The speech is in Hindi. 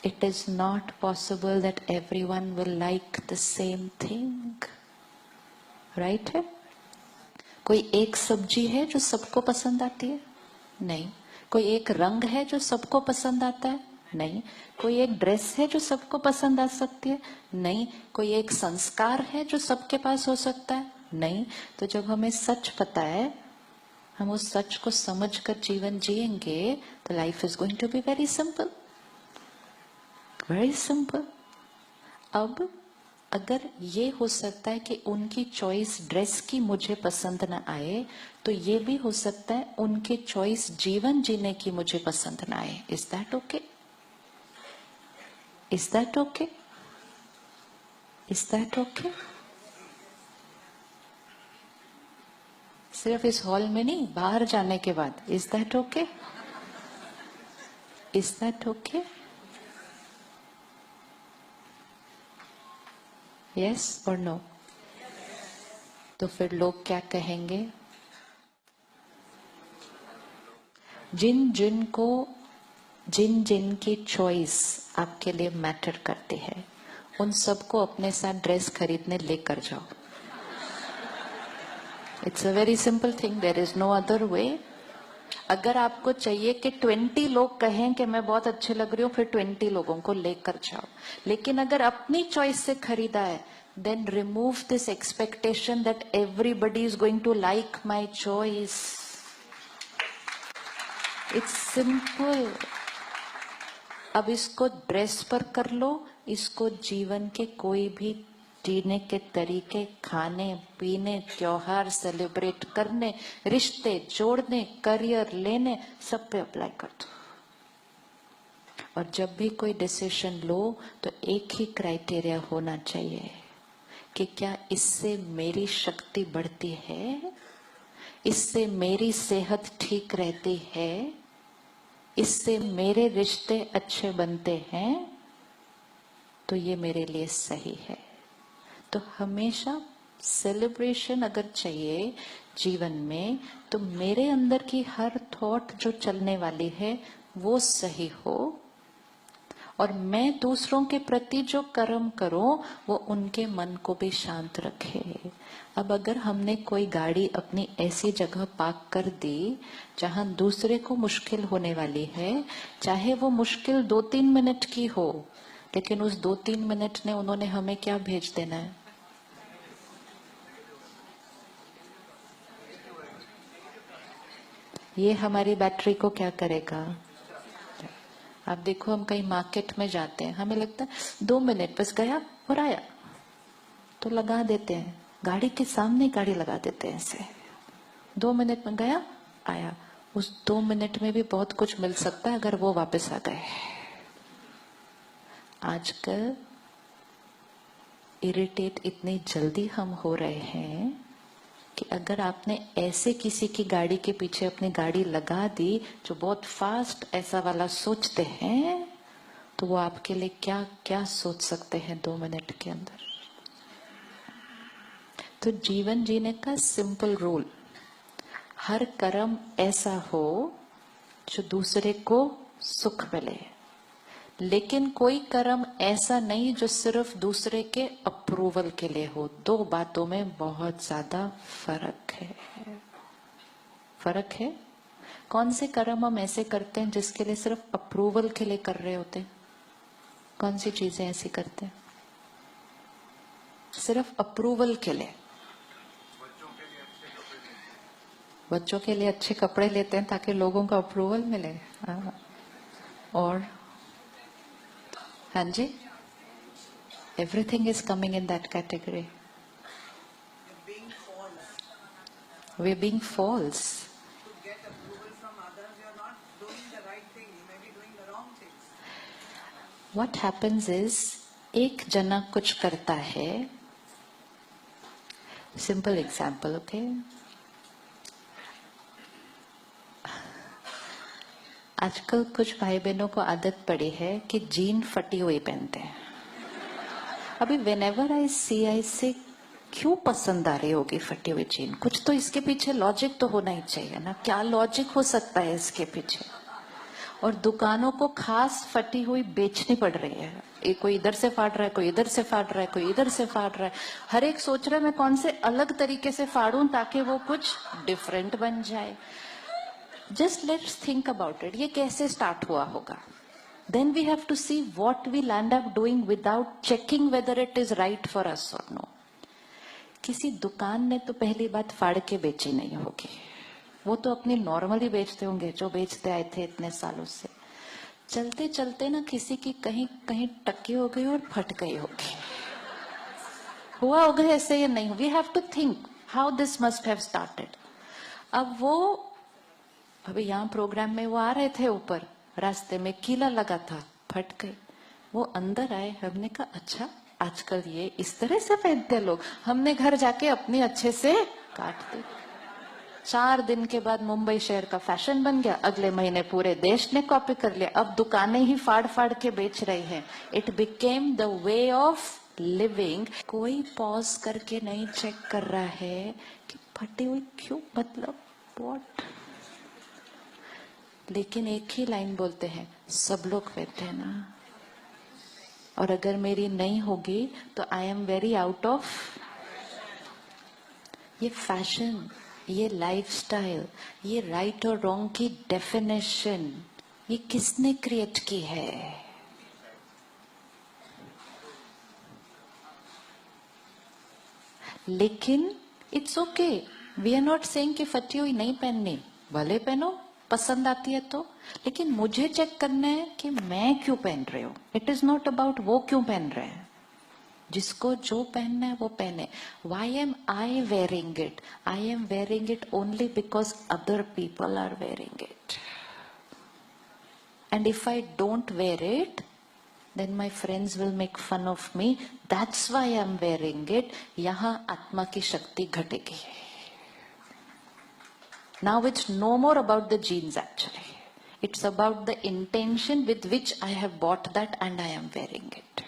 It is not possible that everyone will like the same thing. Right है? कोई एक सब्जी है जो सबको पसंद आती है? नहीं. कोई एक रंग है जो सबको पसंद आता है? नहीं. कोई एक ड्रेस है जो सबको पसंद आ सकती है? नहीं. कोई एक संस्कार है जो सबके पास हो सकता है? नहीं. तो जब हमें सच पता है, हम उस सच को समझकर जीवन जिएंगे, तो life is going to be very simple. Very simple. अब अगर ये हो सकता है कि उनकी चॉइस ड्रेस की मुझे पसंद ना आए, तो ये भी हो सकता है उनके चॉइस जीवन जीने की मुझे पसंद ना आए. Is that okay? Is that okay? Is that okay? सिर्फ इस हॉल में नहीं, बाहर जाने के बाद. Is that okay? Is that okay? Yes और नो? तो फिर लोग क्या कहेंगे? जिन जिन की चॉइस आपके लिए मैटर करती है, उन सबको अपने साथ ड्रेस खरीदने लेकर जाओ. It's a very simple thing. There is no other way. अगर आपको चाहिए कि 20 लोग कहें कि मैं बहुत अच्छे लग रही हूँ, फिर 20 लोगों को लेकर जाओ. लेकिन अगर अपनी चॉइस से खरीदा है, then remove this expectation that everybody is going to like my choice. It's simple. अब इसको ड्रेस पर कर लो, इसको जीवन के कोई भी जीने के तरीके, खाने पीने, त्योहार सेलिब्रेट करने, रिश्ते जोड़ने, करियर लेने, सब पे अप्लाई कर दो. और जब भी कोई डिसीजन लो, तो एक ही क्राइटेरिया होना चाहिए कि क्या इससे मेरी शक्ति बढ़ती है, इससे मेरी सेहत ठीक रहती है, इससे मेरे रिश्ते अच्छे बनते हैं, तो ये मेरे लिए सही है. तो हमेशा सेलिब्रेशन अगर चाहिए जीवन में, तो मेरे अंदर की हर थॉट जो चलने वाली है वो सही हो, और मैं दूसरों के प्रति जो कर्म करूं वो उनके मन को भी शांत रखे. अब अगर हमने कोई गाड़ी अपनी ऐसी जगह पार्क कर दी जहां दूसरे को मुश्किल होने वाली है, चाहे वो मुश्किल 2-3 मिनट की हो, लेकिन उस 2-3 मिनट ने उन्होंने हमें क्या भेज देना है? ये हमारी बैटरी को क्या करेगा? आप देखो, हम कहीं मार्केट में जाते हैं, हमें लगता है 2 मिनट बस गया और आया, तो लगा देते हैं, गाड़ी के सामने गाड़ी लगा देते हैं ऐसे. 2 मिनट में गया आया. उस 2 मिनट में भी बहुत कुछ मिल सकता है अगर वो वापस आ गए. आजकल इरिटेट इतनी जल्दी हम हो रहे हैं कि अगर आपने ऐसे किसी की गाड़ी के पीछे अपनी गाड़ी लगा दी जो बहुत फास्ट ऐसा वाला सोचते हैं, तो वो आपके लिए क्या क्या सोच सकते हैं 2 मिनट के अंदर. तो जीवन जीने का सिंपल रूल, हर कर्म ऐसा हो जो दूसरे को सुख मिले, लेकिन कोई कर्म ऐसा नहीं जो सिर्फ दूसरे के अप्रूवल के लिए हो. 2 बातों में बहुत ज्यादा फर्क है. फर्क है. कौन से कर्म हम ऐसे करते हैं जिसके लिए सिर्फ अप्रूवल के लिए कर रहे होते हैं? कौन सी चीजें ऐसी करते हैं सिर्फ अप्रूवल के लिए? बच्चों के लिए अच्छे कपड़े लेते हैं ताकि लोगों का अप्रूवल मिले. और हाँ जी, everything is coming in that category. We're being false. To get approval from others, you're not doing the right thing. You may be doing the wrong things. What happens is, एक जना कुछ करता है. Simple example, okay? आजकल कुछ भाई बहनों को आदत पड़ी है कि जीन फटी हुई पहनते हैं. अभी whenever I see क्यों पसंद आ रही होगी फटी हुई जीन? कुछ तो इसके पीछे लॉजिक तो होना ही चाहिए ना. क्या लॉजिक हो सकता है इसके पीछे? और दुकानों को खास फटी हुई बेचनी पड़ रही है। एक कोई इधर से फाड़ रहा है, कोई इधर से फाड़ रहा है, कोई इधर से फाड़ रहा है। हर एक सोच रहा है मैं कौन से अलग तरीके से फाड़ूं ताकि वो कुछ डिफरेंट बन जाए। Just let's think about it, ये कैसे स्टार्ट हुआ होगा। Then we have to see what we'll end up doing without checking whether it is right for us or no. किसी दुकान ने तो पहली बात फाड़ के बेची नहीं होगी, वो तो अपनी नॉर्मली बेचते होंगे जो बेचते आए थे इतने सालों से। चलते चलते ना किसी की कहीं कहीं टक्की हो गई और फट गई होगी, हुआ होगा ऐसे या नहीं। We have to think how this must have started. अब वो अभी यहाँ प्रोग्राम में वो आ रहे थे ऊपर, रास्ते में कीला लगा था, फट गई। वो अंदर आए, हमने कहा अच्छा आजकल ये इस तरह से पहनते लोग। हमने घर जाके अपनी अच्छे से काट दी। 4 दिन के बाद मुंबई शहर का फैशन बन गया, अगले महीने पूरे देश ने कॉपी कर लिया। अब दुकानें ही फाड़ फाड़ के बेच रही हैं। It became the way of living. कोई पॉज करके नहीं चेक कर रहा है कि फटी हुई क्यों, मतलब व्हाट। लेकिन एक ही लाइन बोलते हैं, सब लोग पहनते हैं ना, और अगर मेरी नहीं होगी तो I am very out of. ये फैशन, ये लाइफस्टाइल, ये राइट और रॉन्ग की डेफिनेशन, ये किसने क्रिएट की है। लेकिन it's okay, we are not saying कि फटी हुई नहीं पहननी, भले पहनो, पसंद आती है तो। लेकिन मुझे चेक करना है कि मैं क्यों पहन रही हूं। इट इज नॉट अबाउट वो क्यों पहन रहे हैं। जिसको जो पहनना है वो पहने। Why am I wearing it? I am wearing it only because other people are wearing it, and if I don't wear it then my friends will make fun of me. That's why I'm wearing it. यहाँ आत्मा की शक्ति घटेगी। Now it's no more about the genes actually. It's about the intention with which I have bought that and I am wearing it.